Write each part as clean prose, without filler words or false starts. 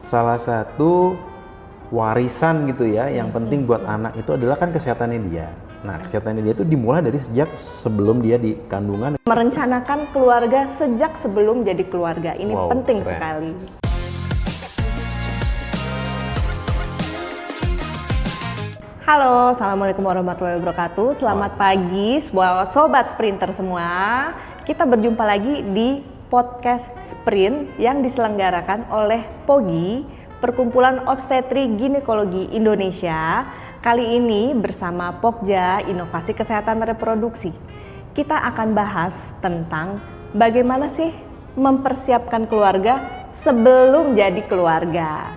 salah satu warisan gitu ya yang penting buat anak itu adalah kan kesehatannya dia. Nah, kesehatannya dia itu dimulai dari sejak sebelum dia di kandungan. Merencanakan keluarga sejak sebelum jadi keluarga. Ini Wow, penting keren sekali. Halo, Assalamualaikum warahmatullahi wabarakatuh. Selamat pagi, sobat sprinter semua. Kita berjumpa lagi di podcast Sprint yang diselenggarakan oleh POGI, Perkumpulan Obstetri Ginekologi Indonesia. Kali ini bersama Pokja Inovasi Kesehatan Reproduksi. Kita akan bahas tentang bagaimana sih mempersiapkan keluarga sebelum jadi keluarga.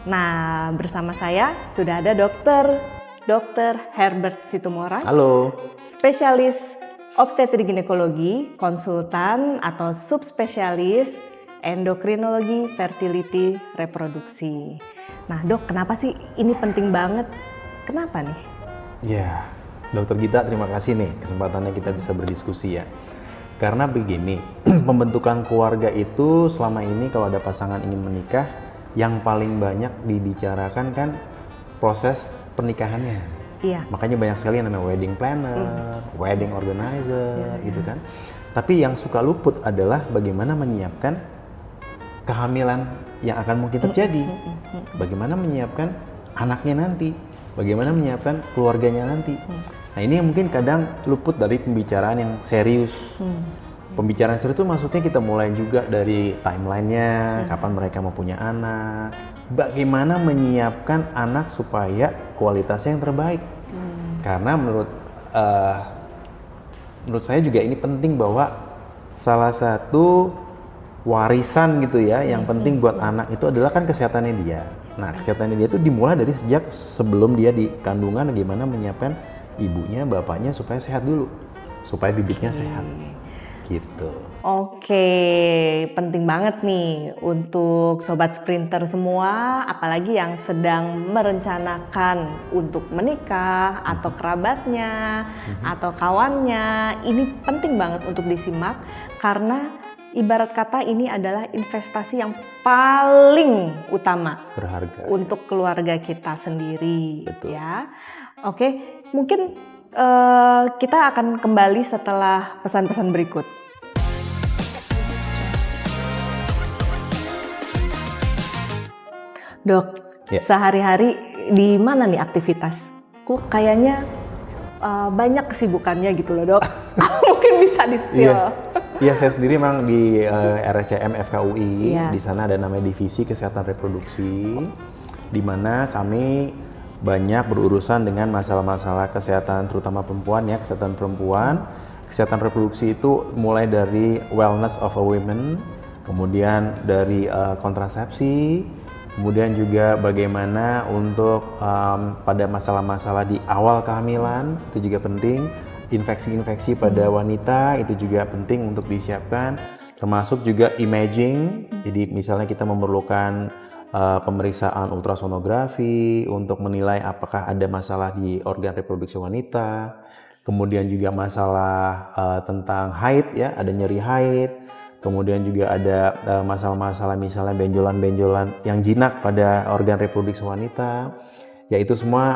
Nah, bersama saya sudah ada Dr. Herbert Situmorang. Halo. Spesialis obstetri ginekologi, konsultan atau subspesialis endokrinologi, fertility, reproduksi. Nah, Dok, kenapa sih ini penting banget? Kenapa nih? Ya, Dokter Gita, terima kasih nih kesempatannya kita bisa berdiskusi ya. Karena begini, pembentukan keluarga itu selama ini kalau ada pasangan ingin menikah, yang paling banyak dibicarakan kan proses pernikahannya. Iya. Makanya banyak sekali yang namanya wedding planner, wedding organizer gitu kan. Tapi yang suka luput adalah bagaimana menyiapkan kehamilan yang akan mungkin terjadi. Bagaimana menyiapkan anaknya nanti. Bagaimana menyiapkan keluarganya nanti. Nah, ini yang mungkin kadang luput dari pembicaraan yang serius. Pembicaraan serius itu maksudnya kita mulai juga dari timelinenya, kapan mereka mau punya anak, bagaimana menyiapkan anak supaya kualitasnya yang terbaik. Karena menurut saya juga ini penting bahwa salah satu warisan gitu ya yang penting buat anak itu adalah kan kesehatannya dia. Nah, kesehatannya dia itu dimulai dari sejak sebelum dia di kandungan, bagaimana menyiapkan ibunya, bapaknya supaya sehat dulu, supaya bibitnya sehat, gitu. Oke, penting banget nih untuk sobat sprinter semua, apalagi yang sedang merencanakan untuk menikah atau kerabatnya atau kawannya. Ini penting banget untuk disimak karena ibarat kata ini adalah investasi yang paling utama Berharga untuk keluarga kita sendiri. Betul. Ya. Oke, mungkin kita akan kembali setelah pesan-pesan berikut. Dok, sehari-hari di mana nih aktivitas? Kok kayaknya banyak kesibukannya gitu loh, Dok. Mungkin bisa di-spill. Iya, saya sendiri memang di RSCM FKUI. Di sana ada namanya Divisi Kesehatan Reproduksi, di mana kami banyak berurusan dengan masalah-masalah kesehatan, terutama perempuan ya, kesehatan perempuan. Kesehatan reproduksi itu mulai dari wellness of a women, kemudian dari kontrasepsi, kemudian juga bagaimana untuk pada masalah-masalah di awal kehamilan, itu juga penting. Infeksi-infeksi pada wanita itu juga penting untuk disiapkan, termasuk juga imaging. Jadi misalnya kita memerlukan pemeriksaan ultrasonografi untuk menilai apakah ada masalah di organ reproduksi wanita. Kemudian juga masalah tentang haid ya, ada nyeri haid. Kemudian juga ada masalah-masalah misalnya benjolan-benjolan yang jinak pada organ reproduksi wanita. Ya itu semua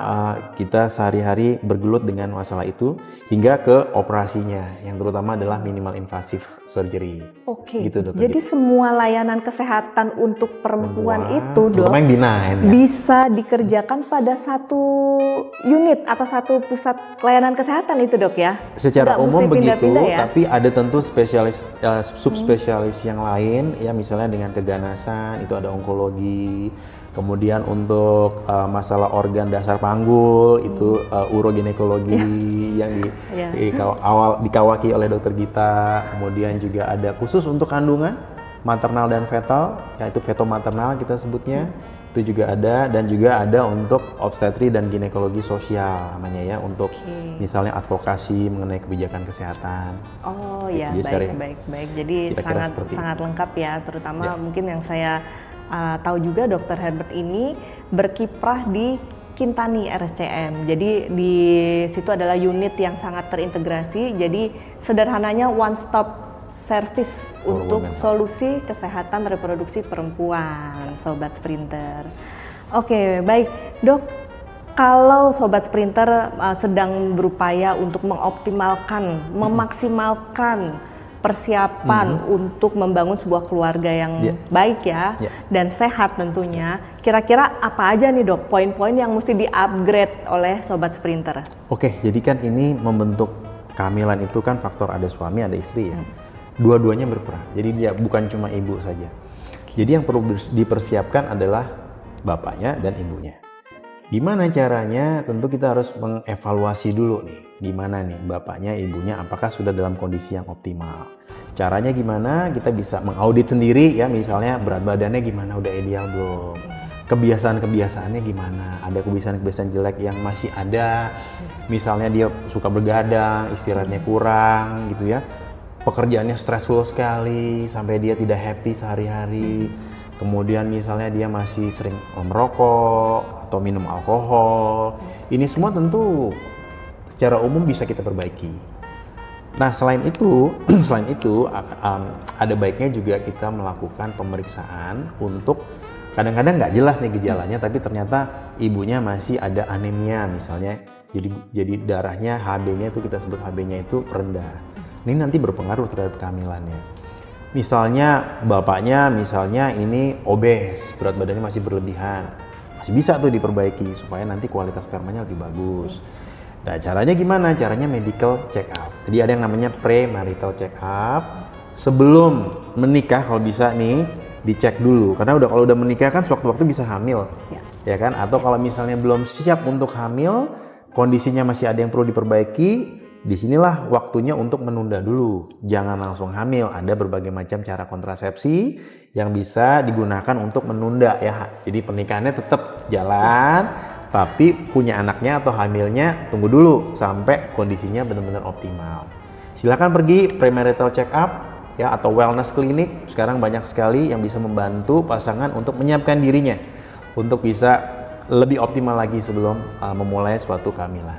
kita sehari-hari bergelut dengan masalah itu hingga ke operasinya yang terutama adalah minimal invasive surgery. Oke, gitu, jadi semua layanan kesehatan untuk perempuan itu, Dok, yang benign, ya? Bisa dikerjakan pada satu unit atau satu pusat layanan kesehatan itu, Dok ya? Secara Nggak umum mesti begitu, pindah-pindah ya? tapi ada tentu spesialis, subspesialis yang lain ya, misalnya dengan keganasan itu ada onkologi. Kemudian untuk masalah organ dasar panggul itu uroginekologi yang dikawaki oleh Dokter Gita. Kemudian juga ada khusus untuk kandungan maternal dan fetal, yaitu feto-maternal kita sebutnya. Itu juga ada, dan juga ada untuk obstetri dan ginekologi sosial namanya ya, untuk misalnya advokasi mengenai kebijakan kesehatan. Oh ya, baik. Jadi sangat lengkap ya, terutama mungkin yang saya tahu juga Dr. Herbert ini berkiprah di Kintani RSCM. Jadi di situ adalah unit yang sangat terintegrasi. Jadi sederhananya one stop servis For untuk women. solusi kesehatan reproduksi perempuan, Sobat Sprinter. Oke, baik Dok. Kalau Sobat Sprinter sedang berupaya untuk mengoptimalkan, memaksimalkan persiapan untuk membangun sebuah keluarga yang baik ya, dan sehat tentunya, kira-kira apa aja nih Dok poin-poin yang mesti di-upgrade oleh Sobat Sprinter? Oke, jadi kan ini membentuk kehamilan itu kan faktor ada suami ada istri ya. Dua-duanya berperan. Jadi dia bukan cuma ibu saja. Jadi yang perlu dipersiapkan adalah bapaknya dan ibunya. Gimana caranya? Tentu kita harus mengevaluasi dulu nih. Gimana nih bapaknya, ibunya apakah sudah dalam kondisi yang optimal. Caranya gimana? Kita bisa mengaudit sendiri ya, misalnya berat badannya gimana, udah ideal belum? Kebiasaan-kebiasaannya gimana? Ada kebiasaan-kebiasaan jelek yang masih ada. Misalnya dia suka begadang, istirahatnya kurang gitu ya. Pekerjaannya stressful sekali sampai dia tidak happy sehari-hari. Kemudian misalnya dia masih sering merokok atau minum alkohol. Ini semua tentu secara umum bisa kita perbaiki. Nah, selain itu ada baiknya juga kita melakukan pemeriksaan untuk kadang-kadang nggak jelas nih gejalanya, tapi ternyata ibunya masih ada anemia misalnya. Jadi darahnya HB-nya itu kita sebut HB-nya itu rendah. Ini nanti berpengaruh terhadap kehamilannya. Misalnya bapaknya ini obes, berat badannya masih berlebihan. Masih bisa tuh diperbaiki supaya nanti kualitas spermanya lebih bagus. Nah, caranya gimana? Caranya medical check up. Jadi ada yang namanya premarital check up. Sebelum menikah kalau bisa nih dicek dulu. Karena kalau udah menikah kan sewaktu-waktu bisa hamil. Ya kan? Atau kalau misalnya belum siap untuk hamil, kondisinya masih ada yang perlu diperbaiki, disinilah waktunya untuk menunda dulu. Jangan langsung hamil. Ada berbagai macam cara kontrasepsi yang bisa digunakan untuk menunda ya. Jadi pernikahannya tetap jalan, tapi punya anaknya atau hamilnya tunggu dulu sampai kondisinya benar-benar optimal. Silakan pergi premarital check up ya, atau wellness clinic. Sekarang banyak sekali yang bisa membantu pasangan untuk menyiapkan dirinya untuk bisa lebih optimal lagi sebelum memulai suatu kehamilan.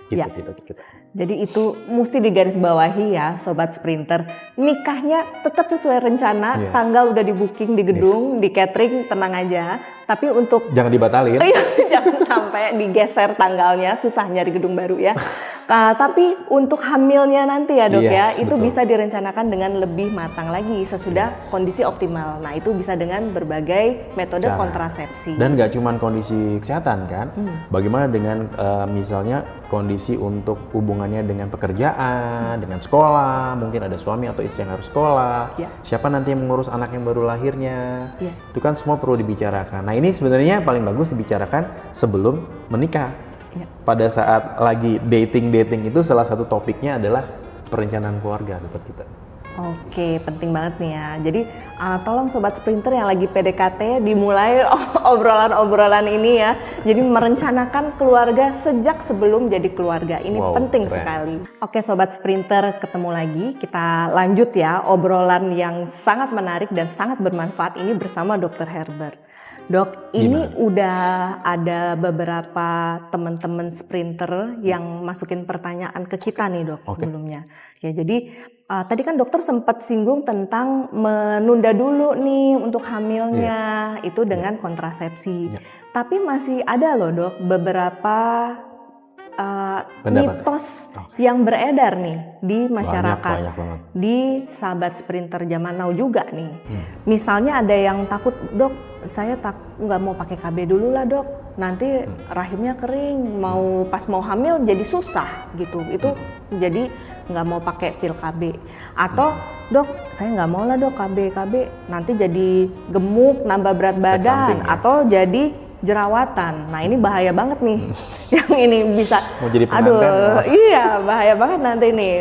Gitu sih Dok. Jadi itu mesti digarisbawahi ya Sobat Sprinter. Nikahnya tetap sesuai rencana, tanggal udah di booking di gedung, di catering, tenang aja. Tapi untuk jangan dibatalin. Jangan sampai digeser tanggalnya, susah nyari gedung baru ya. Tapi untuk hamilnya nanti ya Dok ya, itu betul. bisa direncanakan dengan lebih matang lagi sesudah kondisi optimal. Nah itu bisa dengan berbagai metode kontrasepsi. Dan nggak cuma kondisi kesehatan kan, bagaimana dengan misalnya kondisi untuk hubungannya dengan pekerjaan, dengan sekolah, mungkin ada suami atau istri yang harus sekolah, siapa nanti yang mengurus anak yang baru lahirnya, itu kan semua perlu dibicarakan. Nah ini sebenarnya paling bagus dibicarakan sebelum menikah. Pada saat lagi dating itu salah satu topiknya adalah perencanaan keluarga tetap kita. Oke, penting banget nih ya. Jadi tolong Sobat Sprinter yang lagi PDKT dimulai obrolan-obrolan ini ya. Jadi merencanakan keluarga sejak sebelum jadi keluarga. Ini penting sekali. Oke Sobat Sprinter, ketemu lagi. Kita lanjut ya obrolan yang sangat menarik dan sangat bermanfaat ini bersama Dr. Herbert. Dok, ini udah ada beberapa teman-teman sprinter yang masukin pertanyaan ke kita nih Dok sebelumnya. Ya jadi tadi kan dokter sempat singgung tentang menunda dulu nih untuk hamilnya itu dengan kontrasepsi. Tapi masih ada loh Dok beberapa mitos yang beredar nih di masyarakat, banyak di sahabat sprinter zaman now juga nih. Misalnya ada yang takut, Dok, saya nggak mau pakai KB dulu lah Dok, nanti rahimnya kering, pas mau hamil jadi susah gitu. Itu jadi nggak mau pakai pil KB. Atau Dok, saya nggak mau lah Dok KB nanti jadi gemuk, nambah berat badan, atau jadi jerawatan. Nah ini bahaya banget nih. Yang ini bisa mau jadi pengantin. Iya bahaya banget nanti nih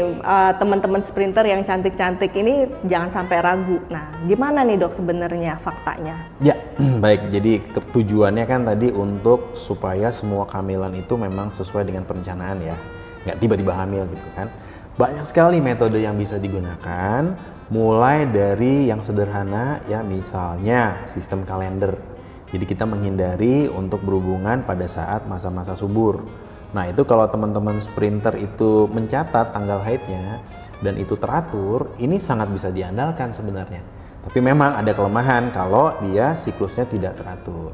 teman-teman sprinter yang cantik-cantik ini jangan sampai ragu. Nah gimana nih Dok sebenarnya faktanya? Ya baik, jadi tujuannya kan tadi untuk supaya semua kehamilan itu memang sesuai dengan perencanaan ya, nggak tiba-tiba hamil gitu kan. Banyak sekali metode yang bisa digunakan, mulai dari yang sederhana ya, misalnya sistem kalender. Jadi kita menghindari untuk berhubungan pada saat masa-masa subur. Nah itu kalau teman-teman sprinter itu mencatat tanggal haidnya, dan itu teratur, ini sangat bisa diandalkan sebenarnya. Tapi memang ada kelemahan kalau dia siklusnya tidak teratur.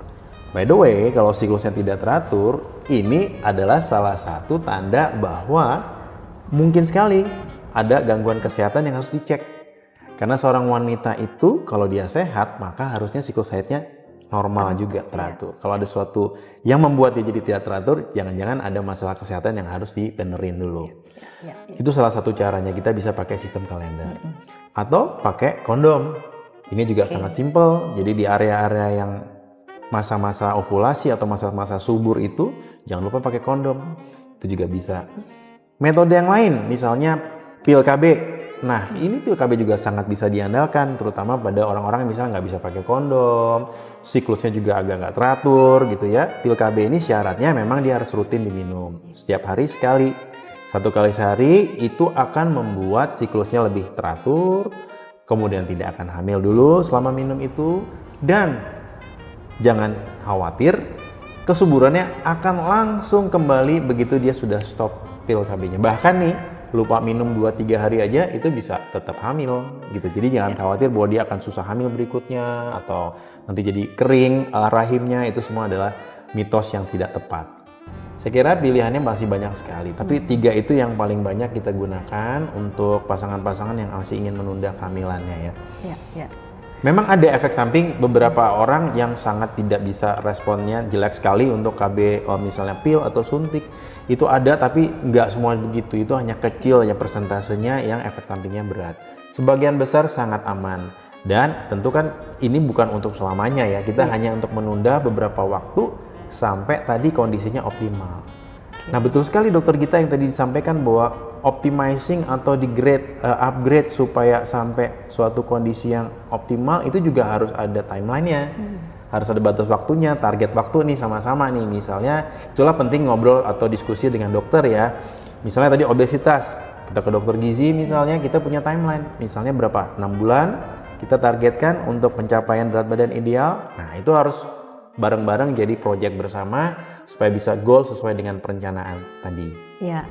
By the way, kalau siklusnya tidak teratur, ini adalah salah satu tanda bahwa mungkin sekali ada gangguan kesehatan yang harus dicek. Karena seorang wanita itu kalau dia sehat, maka harusnya siklus haidnya normal juga, teratur. Kalau ada sesuatu yang membuat dia jadi tidak teratur, jangan-jangan ada masalah kesehatan yang harus dibenerin dulu. Itu salah satu caranya, kita bisa pakai sistem kalender. Atau pakai kondom. Ini juga sangat simpel. Jadi di area-area yang masa-masa ovulasi atau masa-masa subur itu, jangan lupa pakai kondom. Itu juga bisa. Metode yang lain, misalnya pil KB. Nah, ini pil KB juga sangat bisa diandalkan, terutama pada orang-orang yang misalnya nggak bisa pakai kondom, siklusnya juga agak nggak teratur gitu ya. Pil KB ini syaratnya memang dia harus rutin diminum, setiap hari sekali. 1 kali sehari itu akan membuat siklusnya lebih teratur, kemudian tidak akan hamil dulu selama minum itu, dan jangan khawatir, kesuburannya akan langsung kembali begitu dia sudah stop pil KB-nya. Bahkan nih, lupa minum 2-3 hari aja itu bisa tetap hamil gitu. Jadi jangan khawatir bahwa dia akan susah hamil berikutnya atau nanti jadi kering rahimnya, itu semua adalah mitos yang tidak tepat. Saya kira pilihannya masih banyak sekali, tapi 3 itu yang paling banyak kita gunakan untuk pasangan-pasangan yang masih ingin menunda kehamilannya ya. Memang ada efek samping, beberapa orang yang sangat tidak bisa responnya jelek sekali untuk KB, misalnya pil atau suntik. Itu ada, tapi nggak semua begitu. Itu hanya kecil ya persentasenya yang efek sampingnya berat. Sebagian besar sangat aman. Dan tentu kan ini bukan untuk selamanya ya. Kita hanya untuk menunda beberapa waktu sampai tadi kondisinya optimal. Nah, betul sekali dokter Gita yang tadi disampaikan bahwa optimizing atau upgrade supaya sampai suatu kondisi yang optimal itu juga harus ada timeline-nya. Harus ada batas waktunya, target waktu nih sama-sama nih. Misalnya, itulah penting ngobrol atau diskusi dengan dokter ya. Misalnya tadi obesitas, kita ke dokter gizi misalnya, kita punya timeline. Misalnya berapa? 6 bulan kita targetkan untuk pencapaian berat badan ideal. Nah, itu harus bareng-bareng jadi proyek bersama supaya bisa goal sesuai dengan perencanaan tadi. Ya,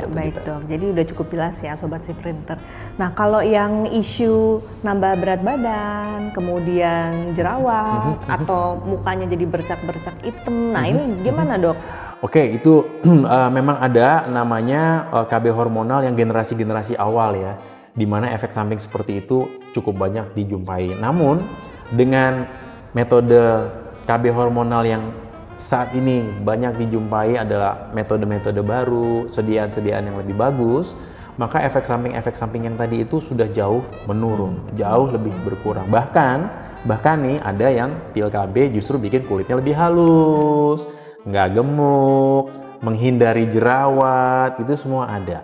baik dok. Jadi udah cukup jelas ya Sobat Sprinter. Nah, kalau yang isu nambah berat badan, kemudian jerawat atau mukanya jadi bercak-bercak hitam, nah ini gimana dok? Oke, itu memang ada namanya KB hormonal yang generasi-generasi awal ya, di mana efek samping seperti itu cukup banyak dijumpai. Namun dengan metode KB hormonal yang saat ini banyak dijumpai adalah metode-metode baru, sediaan-sediaan yang lebih bagus, maka efek samping yang tadi itu sudah jauh menurun, jauh lebih berkurang. Bahkan nih ada yang pil KB justru bikin kulitnya lebih halus, nggak gemuk, menghindari jerawat, itu semua ada.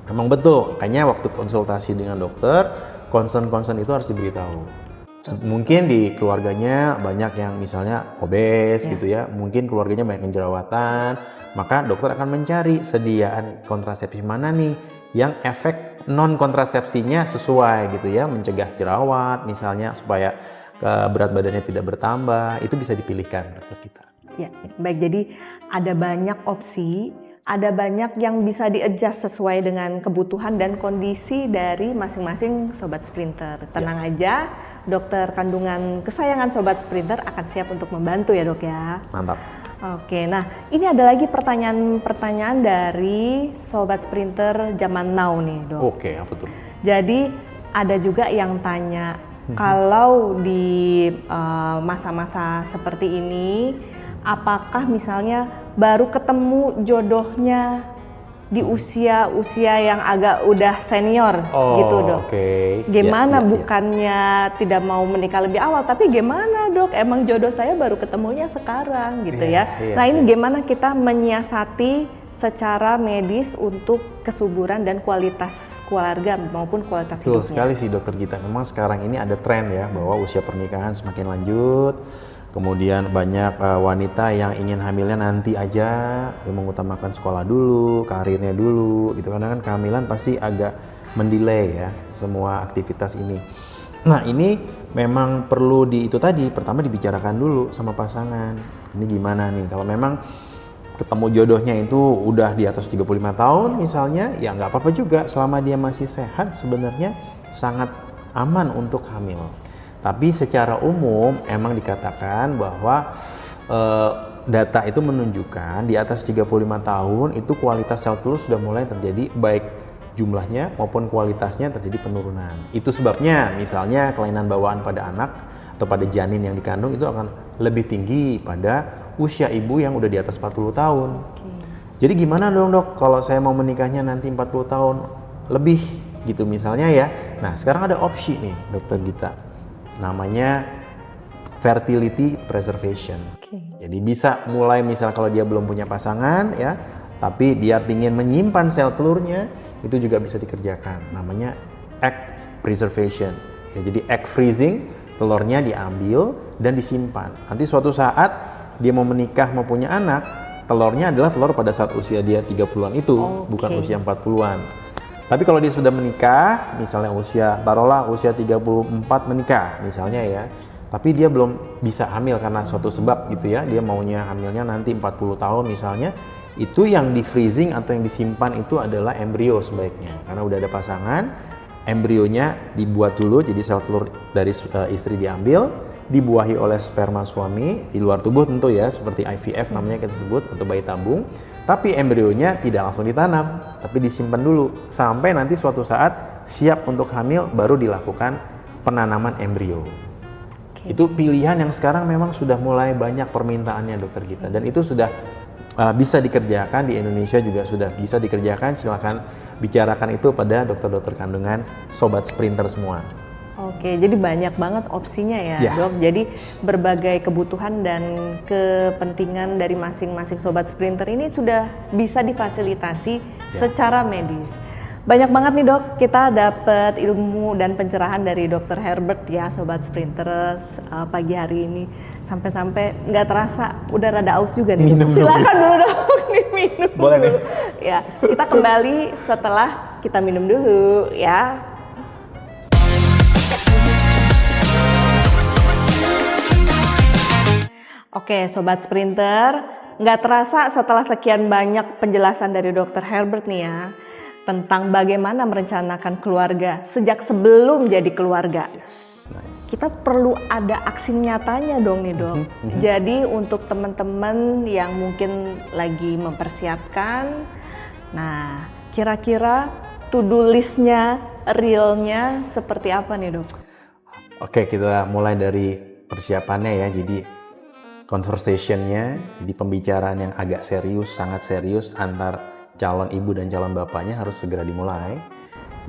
Memang betul, kayaknya waktu konsultasi dengan dokter, concern itu harus diberitahu. Mungkin di keluarganya banyak yang misalnya obes gitu ya, mungkin keluarganya banyak yang jerawatan, maka dokter akan mencari sediaan kontrasepsi mana nih yang efek non kontrasepsinya sesuai gitu ya, mencegah jerawat misalnya supaya berat badannya tidak bertambah, itu bisa dipilihkan dokter kita. Ya, baik, jadi ada banyak opsi, ada banyak yang bisa di-adjust sesuai dengan kebutuhan dan kondisi dari masing-masing Sobat Sprinter. Tenang aja, dokter kandungan kesayangan Sobat Sprinter akan siap untuk membantu ya dok ya. Mantap. Oke, nah ini ada lagi pertanyaan dari Sobat Sprinter zaman now nih dok. Oke, apa tuh? Jadi ada juga yang tanya, kalau di masa-masa seperti ini, apakah misalnya baru ketemu jodohnya di usia yang agak udah senior gitu dok? Gimana bukannya tidak mau menikah lebih awal, tapi gimana dok? Emang jodoh saya baru ketemunya sekarang gitu ya? Nah ini gimana kita menyiasati secara medis untuk kesuburan dan kualitas keluarga maupun kualitas hidupnya? Betul sekali sih dokter Gita. Memang sekarang ini ada tren ya bahwa usia pernikahan semakin lanjut. Kemudian banyak wanita yang ingin hamilnya nanti aja, yang mengutamakan sekolah dulu, karirnya dulu gitu. Karena kan kehamilan pasti agak mendelay ya semua aktivitas ini. Nah ini memang perlu itu tadi, pertama dibicarakan dulu sama pasangan. Ini gimana nih, kalau memang ketemu jodohnya itu udah di atas 35 tahun misalnya, ya nggak apa-apa juga selama dia masih sehat, sebenarnya sangat aman untuk hamil. Tapi secara umum emang dikatakan bahwa data itu menunjukkan di atas 35 tahun itu kualitas sel telur sudah mulai terjadi, baik jumlahnya maupun kualitasnya terjadi penurunan. Itu sebabnya misalnya kelainan bawaan pada anak atau pada janin yang dikandung itu akan lebih tinggi pada usia ibu yang udah di atas 40 tahun. Jadi gimana dong dok kalau saya mau menikahnya nanti 40 tahun lebih gitu misalnya ya. Nah sekarang ada opsi nih dokter Gita, namanya fertility preservation. Jadi bisa mulai misal kalau dia belum punya pasangan ya, tapi dia ingin menyimpan sel telurnya, itu juga bisa dikerjakan. Namanya egg preservation. Ya, jadi egg freezing, telurnya diambil dan disimpan. Nanti suatu saat dia mau menikah, mau punya anak, telurnya adalah telur pada saat usia dia 30-an itu, bukan usia 40-an. Tapi kalau dia sudah menikah, misalnya taruhlah usia 34 menikah misalnya ya, tapi dia belum bisa hamil karena suatu sebab gitu ya, dia maunya hamilnya nanti 40 tahun misalnya, itu yang di freezing atau yang disimpan itu adalah embrio sebaiknya. Karena udah ada pasangan, embrionya dibuat dulu, jadi sel telur dari istri diambil, dibuahi oleh sperma suami di luar tubuh tentu ya, seperti IVF namanya kita sebut, atau bayi tabung. Tapi embrionya tidak langsung ditanam, tapi disimpan dulu sampai nanti suatu saat siap untuk hamil, baru dilakukan penanaman embrio. Itu pilihan yang sekarang memang sudah mulai banyak permintaannya dokter Gita, dan itu sudah bisa dikerjakan di Indonesia, juga sudah bisa dikerjakan. Silakan bicarakan itu pada dokter-dokter kandungan sobat sprinter semua. Oke, jadi banyak banget opsinya ya, dok. Jadi berbagai kebutuhan dan kepentingan dari masing-masing sobat sprinter ini sudah bisa difasilitasi secara medis. Banyak banget nih dok, kita dapat ilmu dan pencerahan dari Dr. Herbert ya, sobat sprinter pagi hari ini. Sampai-sampai nggak terasa udah rada aus juga nih. Minum silakan dulu dok, minum. Boleh dulu. Ya, kita kembali setelah kita minum dulu ya. Oke, sobat sprinter, nggak terasa setelah sekian banyak penjelasan dari Dr. Herbert nih ya, tentang bagaimana merencanakan keluarga sejak sebelum jadi keluarga. Kita perlu ada aksi nyatanya dong nih dok. Jadi untuk teman-teman yang mungkin lagi mempersiapkan, nah kira-kira to-do listnya, realnya seperti apa nih dok? Oke, kita mulai dari persiapannya ya. Jadi conversationnya, jadi pembicaraan yang agak serius, sangat serius antar calon ibu dan calon bapaknya harus segera dimulai.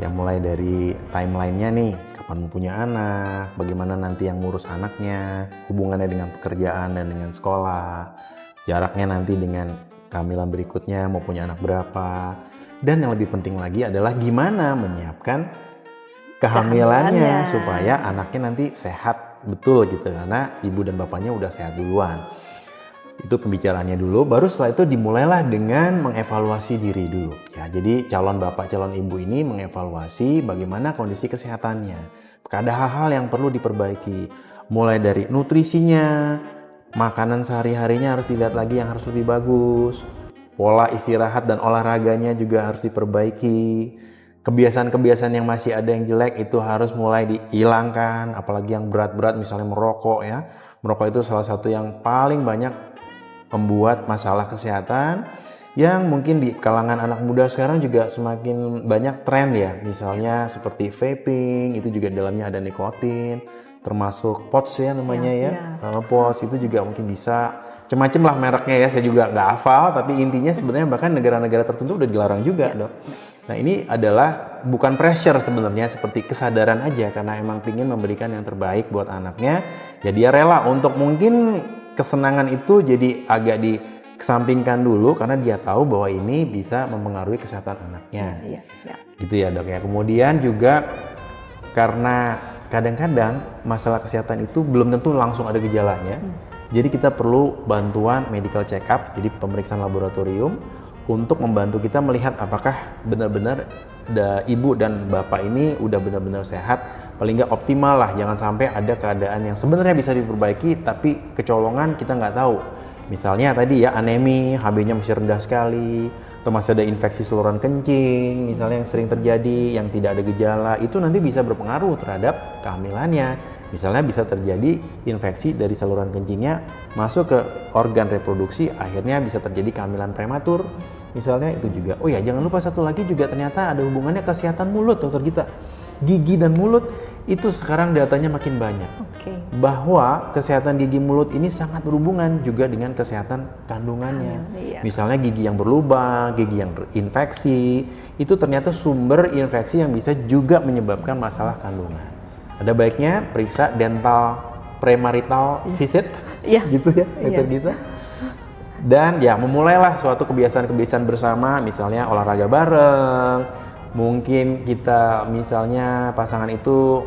Ya mulai dari timelinenya nih, kapan mau punya anak, bagaimana nanti yang ngurus anaknya, hubungannya dengan pekerjaan dan dengan sekolah, jaraknya nanti dengan kehamilan berikutnya, mau punya anak berapa, dan yang lebih penting lagi adalah gimana menyiapkan kehamilannya supaya anaknya nanti sehat betul gitu, karena ibu dan bapaknya udah sehat duluan. Itu pembicaraannya dulu, baru setelah itu dimulailah dengan mengevaluasi diri dulu. Ya, jadi calon bapak, calon ibu ini mengevaluasi bagaimana kondisi kesehatannya. Ada hal-hal yang perlu diperbaiki, mulai dari nutrisinya, makanan sehari-harinya harus dilihat lagi yang harus lebih bagus, pola istirahat dan olahraganya juga harus diperbaiki. Kebiasaan-kebiasaan yang masih ada yang jelek itu harus mulai dihilangkan, apalagi yang berat-berat misalnya merokok ya. Merokok itu salah satu yang paling banyak membuat masalah kesehatan, yang mungkin di kalangan anak muda sekarang juga semakin banyak tren ya. Misalnya seperti vaping, itu juga dalamnya ada nikotin, termasuk POTS ya namanya POTS itu juga mungkin bisa macam-macam lah mereknya ya, saya juga nggak hafal, tapi intinya sebenarnya bahkan negara-negara tertentu udah dilarang juga dok. Nah ini adalah bukan pressure sebenarnya, seperti kesadaran aja, karena emang pingin memberikan yang terbaik buat anaknya. Ya dia rela untuk mungkin kesenangan itu jadi agak dikesampingkan dulu, karena dia tahu bahwa ini bisa mempengaruhi kesehatan anaknya. Gitu ya dok ya. Kemudian juga karena kadang-kadang masalah kesehatan itu belum tentu langsung ada gejalanya. Jadi kita perlu bantuan medical check up, jadi pemeriksaan laboratorium untuk membantu kita melihat apakah benar-benar ibu dan bapak ini udah benar-benar sehat, paling nggak optimal lah. Jangan sampai ada keadaan yang sebenarnya bisa diperbaiki tapi kecolongan kita nggak tahu. Misalnya tadi ya anemi, HB-nya masih rendah sekali, atau masih ada infeksi saluran kencing, misalnya yang sering terjadi, yang tidak ada gejala, itu nanti bisa berpengaruh terhadap kehamilannya. Misalnya bisa terjadi infeksi dari saluran kencingnya masuk ke organ reproduksi, akhirnya bisa terjadi kehamilan prematur. Misalnya itu juga. Oh ya, jangan lupa satu lagi juga ternyata ada hubungannya kesehatan mulut, dokter Gita. Gigi dan mulut itu sekarang datanya makin banyak. Bahwa kesehatan gigi mulut ini sangat berhubungan juga dengan kesehatan kandungannya. Misalnya gigi yang berlubang, gigi yang infeksi, itu ternyata sumber infeksi yang bisa juga menyebabkan masalah kandungan. Ada baiknya periksa dental premarital visit, gitu ya, dokter Gita. Dan ya memulailah suatu kebiasaan-kebiasaan bersama, misalnya olahraga bareng, mungkin kita misalnya pasangan itu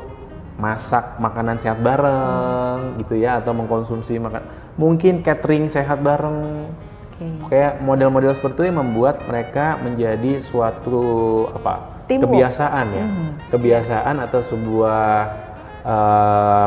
masak makanan sehat bareng gitu ya, atau mengkonsumsi mungkin catering sehat bareng. Kayak model-model seperti itu yang membuat mereka menjadi suatu kebiasaan ya, kebiasaan atau sebuah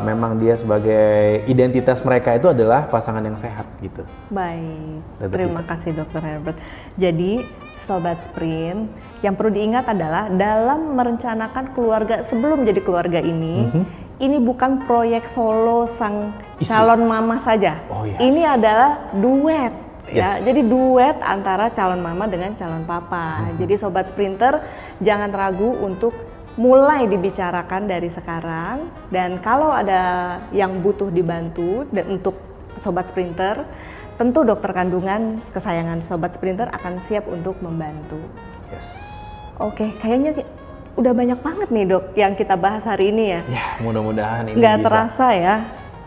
memang dia sebagai identitas mereka itu adalah pasangan yang sehat gitu. Baik, terima kasih Dr. Herbert. Jadi Sobat Sprint, yang perlu diingat adalah dalam merencanakan keluarga sebelum jadi keluarga ini bukan proyek solo sang calon mama saja. Ini adalah duet. Ya, jadi duet antara calon mama dengan calon papa. Jadi Sobat Sprinter jangan ragu untuk mulai dibicarakan dari sekarang, dan kalau ada yang butuh dibantu dan untuk Sobat Sprinter, tentu dokter kandungan kesayangan Sobat Sprinter akan siap untuk membantu. Oke, kayaknya udah banyak banget nih dok yang kita bahas hari ini ya. Ya, mudah-mudahan ini nggak terasa ya.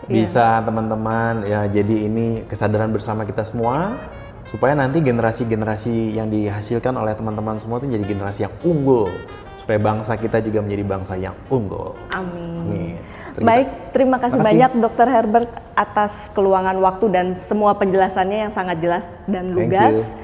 Bisa teman-teman ya, jadi ini kesadaran bersama kita semua supaya nanti generasi-generasi yang dihasilkan oleh teman-teman semua itu jadi generasi yang unggul, supaya bangsa kita juga menjadi bangsa yang unggul. Amin. Baik, terima kasih banyak Dr. Herbert atas keluangan waktu dan semua penjelasannya yang sangat jelas dan lugas.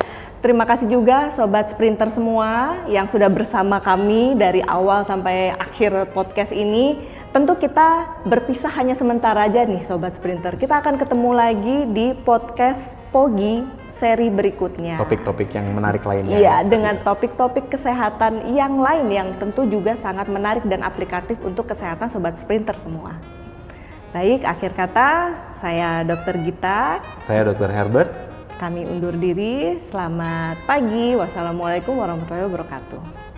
Terima kasih juga Sobat Sprinter semua yang sudah bersama kami dari awal sampai akhir podcast ini. Tentu kita berpisah hanya sementara aja nih Sobat Sprinter. Kita akan ketemu lagi di podcast Pogi seri berikutnya. Topik-topik yang menarik lainnya. Iya, dengan topik-topik kesehatan yang lain yang tentu juga sangat menarik dan aplikatif untuk kesehatan Sobat Sprinter semua. Baik, akhir kata saya Dr. Gita. Saya Dr. Herbert. Kami undur diri. Selamat pagi. Wassalamualaikum warahmatullahi wabarakatuh.